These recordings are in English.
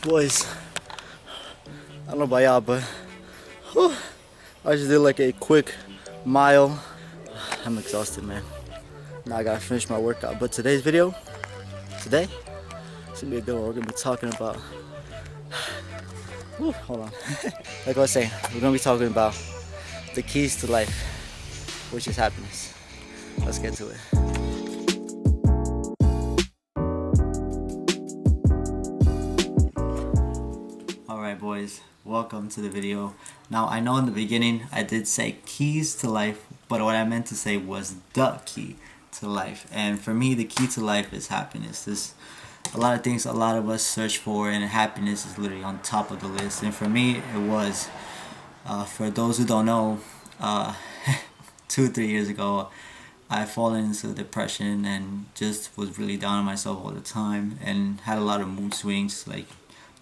Boys, I don't know about y'all, but whew, I just did like a quick mile. I'm exhausted, man. Now I gotta finish my workout. But today's video, today, it's gonna be a good one. We're gonna be talking about, whew, hold on. Like I was saying, we're gonna be talking about the keys to life, which is happiness. Let's get to it. Alright boys, welcome to the video. Now I know in the beginning I did say keys to life, but what I meant to say was the key to life. And for me, the key to life is happiness. There's a lot of things a lot of us search for, and happiness is literally on top of the list. And for me, it was, for those who don't know, uh, 2-3 years ago, I fallen into depression and just was really down on myself all the time and had a lot of mood swings, like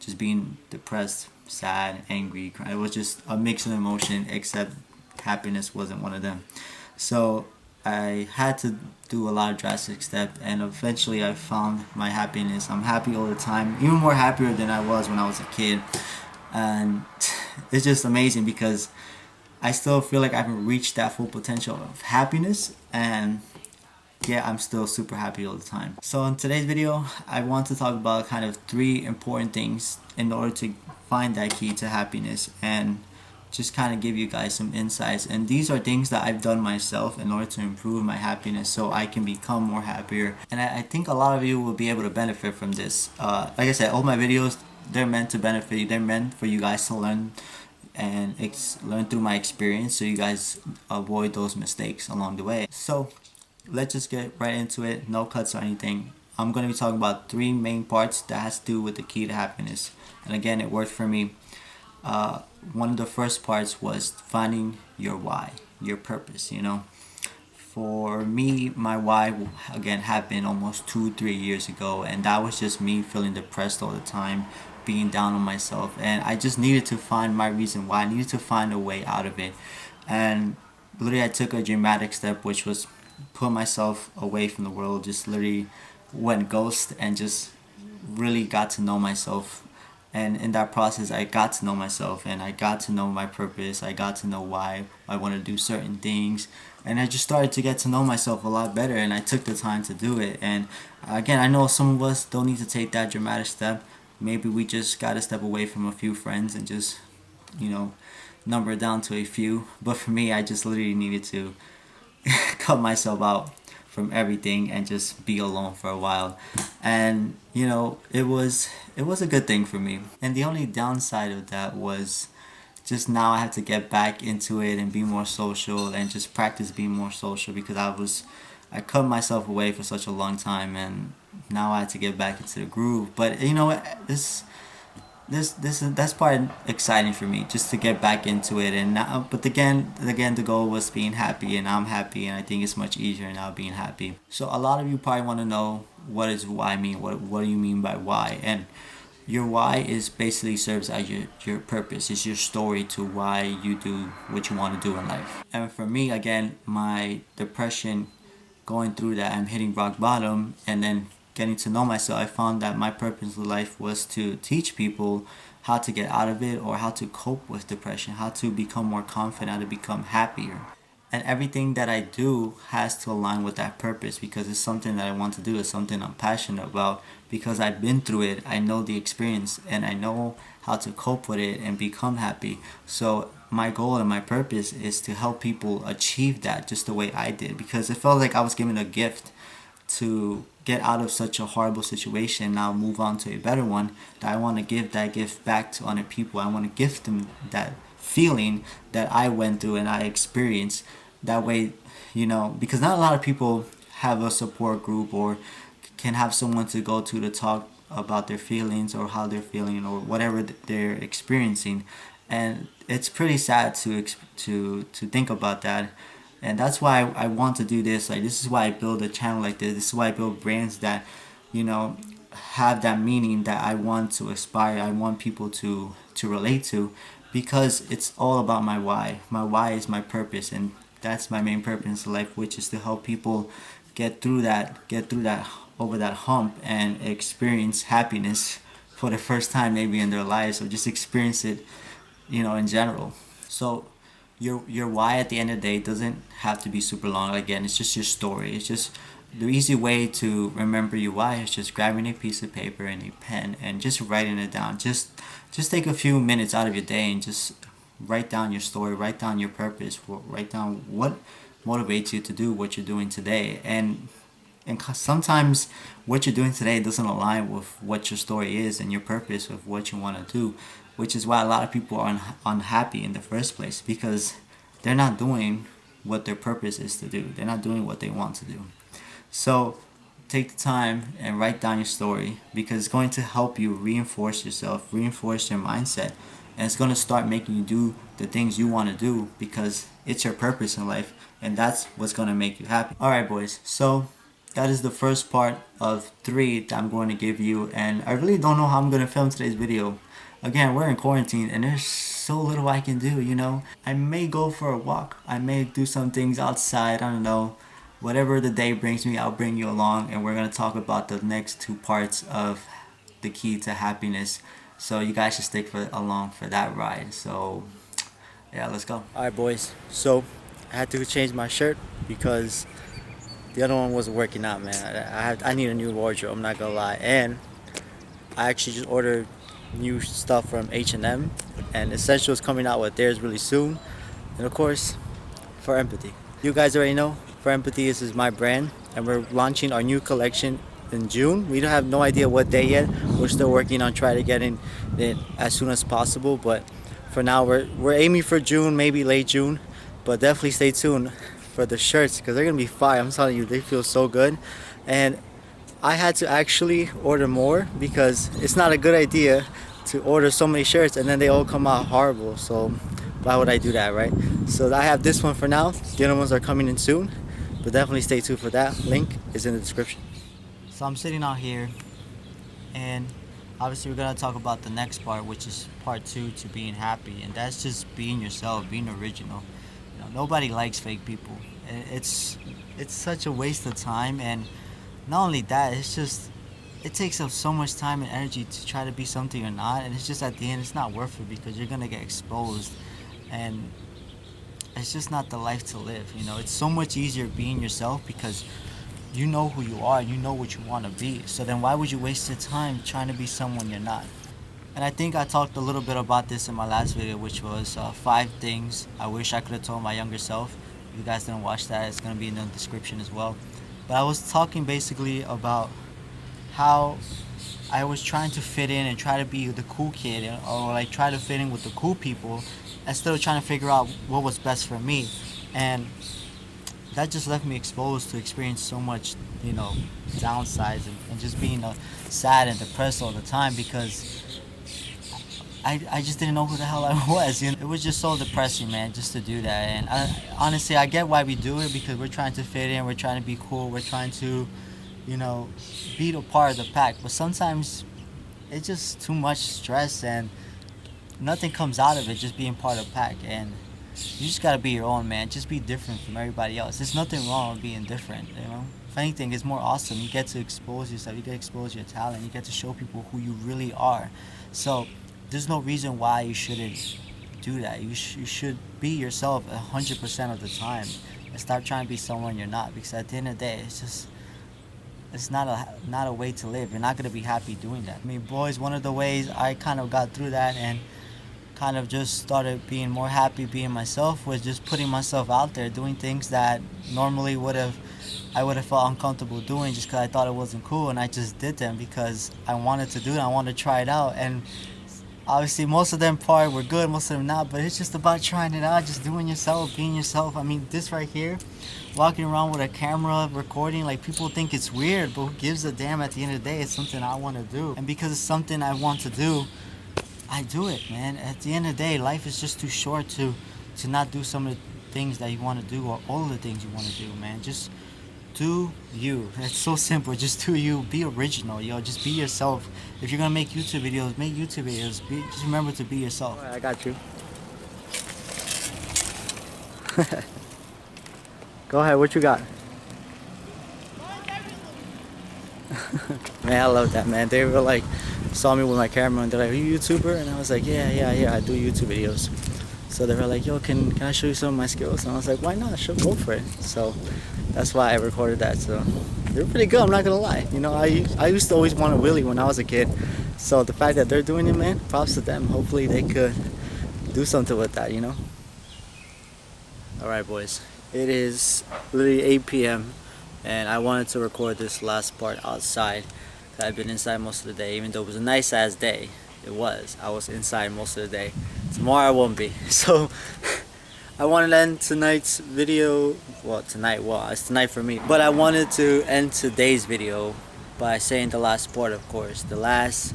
just being depressed, sad, angry. It was just a mix of emotion, except happiness wasn't one of them. So I had to do a lot of drastic steps, and eventually I found my happiness. I'm happy all the time, even more happier than I was when I was a kid. And it's just amazing because I still feel like I haven't reached that full potential of happiness, and yeah, I'm still super happy all the time. So in today's video, I want to talk about kind of 3 important things in order to find that key to happiness, and just kind of give you guys some insights. And these are things that I've done myself in order to improve my happiness so I can become more happier. And I think a lot of you will be able to benefit from this. Like I said, all my videos, they're meant to benefit you. They're meant for you guys to learn and learn through my experience, so you guys avoid those mistakes along the way. So let's just get right into it. No cuts or anything. I'm going to be talking about 3 main parts that has to do with the key to happiness. And again, it worked for me. One of the first parts was finding your why, your purpose. For me, my why again happened almost 2-3 years ago, and that was just me feeling depressed all the time, being down on myself, and I just needed to find my reason why. I needed to find a way out of it. And literally I took a dramatic step, which was put myself away from the world, just literally went ghost and just really got to know myself. And in that process, I got to know myself, and I got to know my purpose. I got to know why I want to do certain things, and I just started to get to know myself a lot better, and I took the time to do it. And again, I know some of us don't need to take that dramatic step. Maybe we just got to step away from a few friends and just, number it down to a few. But for me, I just literally needed to cut myself out from everything and just be alone for a while. And it was a good thing for me. And the only downside of that was just now I have to get back into it and be more social and just practice being more social, because I cut myself away for such a long time, and now I have to get back into the groove. But you know what, that's part exciting for me, just to get back into it. And now, but again, the goal was being happy, and I'm happy, and I think it's much easier now being happy. So a lot of you probably want to know, what does why mean? What do you mean by why? And your why is basically serves as your purpose. It's your story to why you do what you want to do in life. And for me, again, my depression, going through that, I'm hitting rock bottom, and then getting to know myself, I found that my purpose in life was to teach people how to get out of it, or how to cope with depression, how to become more confident, how to become happier. And everything that I do has to align with that purpose, because it's something that I want to do. It's something I'm passionate about, because I've been through it. I know the experience, and I know how to cope with it and become happy. So my goal and my purpose is to help people achieve that just the way I did, because it felt like I was given a gift to get out of such a horrible situation, now move on to a better one. That I want to give that gift back to other people. I want to gift them that feeling that I went through and I experienced. That way, because not a lot of people have a support group, or can have someone to go to talk about their feelings, or how they're feeling, or whatever they're experiencing. And it's pretty sad to think about that. And that's why I want to do this. Like, this is why I build a channel like this. This is why I build brands that, have that meaning that I want to aspire. I want people to relate to, because it's all about my why. My why is my purpose, and that's my main purpose in life, which is to help people get through that over that hump and experience happiness for the first time maybe in their lives, or just experience it, in general. So your why at the end of the day doesn't have to be super long. Again, it's just your story. It's just the easy way to remember your why is just grabbing a piece of paper and a pen and just writing it down. Just take a few minutes out of your day and just write down your story, write down your purpose, write down what motivates you to do what you're doing today. And sometimes what you're doing today doesn't align with what your story is and your purpose of what you want to do, which is why a lot of people are unhappy in the first place, because they're not doing what their purpose is to do. They're not doing what they want to do. So take the time and write down your story, because it's going to help you reinforce yourself, reinforce your mindset, and it's going to start making you do the things you want to do, because it's your purpose in life, and that's what's going to make you happy. Alright boys, so that is the first part of 3 that I'm going to give you, and I really don't know how I'm going to film today's video. Again, we're in quarantine and there's so little I can do. I may go for a walk, I may do some things outside, I don't know. Whatever the day brings me, I'll bring you along, and we're going to talk about the next 2 parts of the key to happiness. So you guys should stick along for that ride. So yeah, let's go. Alright boys, so I had to change my shirt because the other one wasn't working out, man. I need a new wardrobe, I'm not gonna lie. And I actually just ordered new stuff from H&M, and Essential is coming out with theirs really soon. And of course, For Empathy. You guys already know, For Empathy is my brand, and we're launching our new collection in June. We don't have no idea what day yet. We're still working on trying to get it as soon as possible, but for now we're aiming for June, maybe late June. But definitely stay tuned for the shirts, because they're gonna be fire. I'm telling you, they feel so good. And I had to actually order more, because it's not a good idea to order so many shirts and then they all come out horrible. So why would I do that, right? So I have this one for now. The other ones are coming in soon, but definitely stay tuned for that. Link is in the description. So I'm sitting out here, and obviously we're gonna talk about the next part, which is part 2 to being happy, and that's just being yourself, being original. Nobody likes fake people. It's such a waste of time, and not only that, it takes up so much time and energy to try to be something you're not, and it's just at the end it's not worth it, because you're gonna get exposed, and it's just not the life to live. It's so much easier being yourself, because you know who you are and you know what you want to be. So then why would you waste your time trying to be someone you're not? And I think I talked a little bit about this in my last video, which was 5 things I wish I could have told my younger self. If you guys didn't watch that, it's going to be in the description as well. But I was talking basically about how I was trying to fit in and try to be the cool kid, or like try to fit in with the cool people, instead of trying to figure out what was best for me. And that just left me exposed to experience so much, downsides, and just being sad and depressed all the time, because I just didn't know who the hell I was. It was just so depressing, man, just to do that. And honestly, I get why we do it, because we're trying to fit in, we're trying to be cool, we're trying to, be a part of the pack. But sometimes it's just too much stress, and nothing comes out of it just being part of the pack. And you just gotta be your own, man. Just be different from everybody else. There's nothing wrong with being different, If anything, it's more awesome. You get to expose yourself, you get to expose your talent, you get to show people who you really are. So there's no reason why you shouldn't do that. You should be yourself 100% of the time, and stop trying to be someone you're not, because at the end of the day, it's not a way to live. You're not going to be happy doing that. I mean, boys, one of the ways I kind of got through that and kind of just started being more happy being myself was just putting myself out there, doing things that normally I would have felt uncomfortable doing, just because I thought it wasn't cool, and I just did them because I wanted to do it. I wanted to try it out, and obviously most of them probably were good, most of them not, but it's just about trying it out, just doing yourself, being yourself. I mean, this right here, walking around with a camera recording, like, people think it's weird, but who gives a damn? At the end of the day, it's something I want to do, and because it's something I want to do, I do it, man. At the end of the day, life is just too short to not do some of the things that you want to do, or all of the things you want to do, man. Just do you. It's so simple. Just do you. Be original, just be yourself. If you're gonna make YouTube videos, make YouTube videos. Just remember to be yourself. Alright, I got you. Go ahead, what you got? Man, I love that, man. They were like, saw me with my camera and they're like, are you a YouTuber? And I was like, yeah, I do YouTube videos. So they were like, yo, can I show you some of my skills? And I was like, why not? Sure, go for it. So that's why I recorded that. So they're pretty good, I'm not gonna lie. You know, I used to always want a wheelie when I was a kid. So the fact that they're doing it, man, props to them. Hopefully they could do something with that, you know? Alright, boys. It is literally 8 p.m. and I wanted to record this last part outside. I've been inside most of the day, even though it was a nice ass day. It was. I was inside most of the day. Tomorrow I won't be. So I wanted to end tonight's video. Well, it's tonight for me. But I wanted to end today's video by saying the last part, of course. The last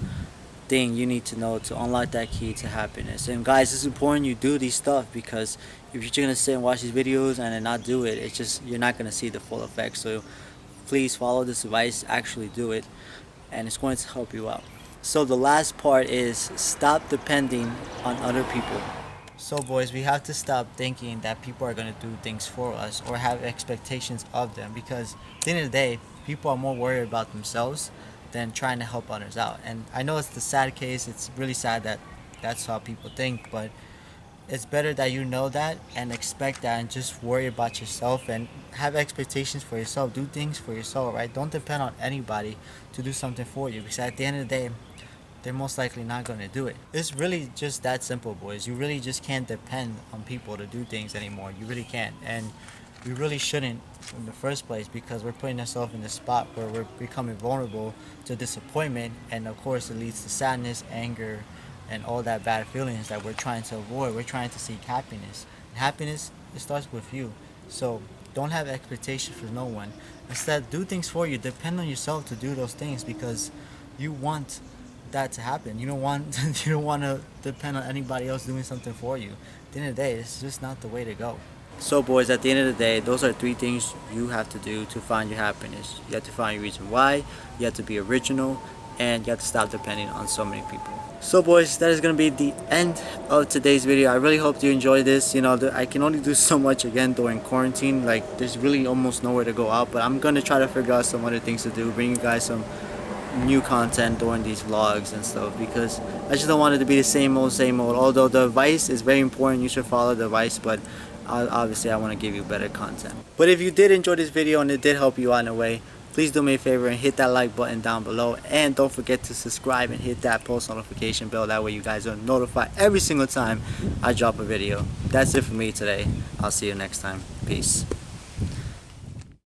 thing you need to know to unlock that key to happiness. And guys, it's important you do these stuff, because if you're just gonna sit and watch these videos and then not do it, it's just, you're not gonna see the full effect. So please follow this advice, actually do it, and it's going to help you out. So the last part is stop depending on other people. So boys, we have to stop thinking that people are going to do things for us or have expectations of them, because at the end of the day, people are more worried about themselves than trying to help others out. And I know it's the sad case, it's really sad that that's how people think, but it's better that you know that and expect that and just worry about yourself and have expectations for yourself. Do things for yourself, right? Don't depend on anybody to do something for you, because at the end of the day, they're most likely not going to do it. It's really just that simple, boys. You really just can't depend on people to do things anymore. You really can't. And we really shouldn't in the first place, because we're putting ourselves in the spot where we're becoming vulnerable to disappointment, and of course it leads to sadness, anger, and all that bad feelings that we're trying to avoid. We're trying to seek happiness. And happiness, it starts with you. So don't have expectations for no one. Instead, do things for you. Depend on yourself to do those things, because you want that to happen. You don't want to depend on anybody else doing something for you. At the end of the day, it's just not the way to go. So boys, at the end of the day, those are 3 things you have to do to find your happiness. You have to find your reason why, you have to be original, and you have to stop depending on so many people. So boys, that is going to be the end of today's video. I really hope you enjoyed this. You know, I can only do so much again during quarantine. Like, there's really almost nowhere to go out, but I'm going to try to figure out some other things to do, bring you guys some new content during these vlogs and stuff, because I just don't want it to be the same old. Although the advice is very important, you should follow the advice, but obviously I want to give you better content. But if you did enjoy this video and it did help you out in a way, please do me a favor and hit that like button down below, and don't forget to subscribe and hit that post notification bell. That way you guys are notified every single time I drop a video. That's it for me today. I'll see you next time. Peace.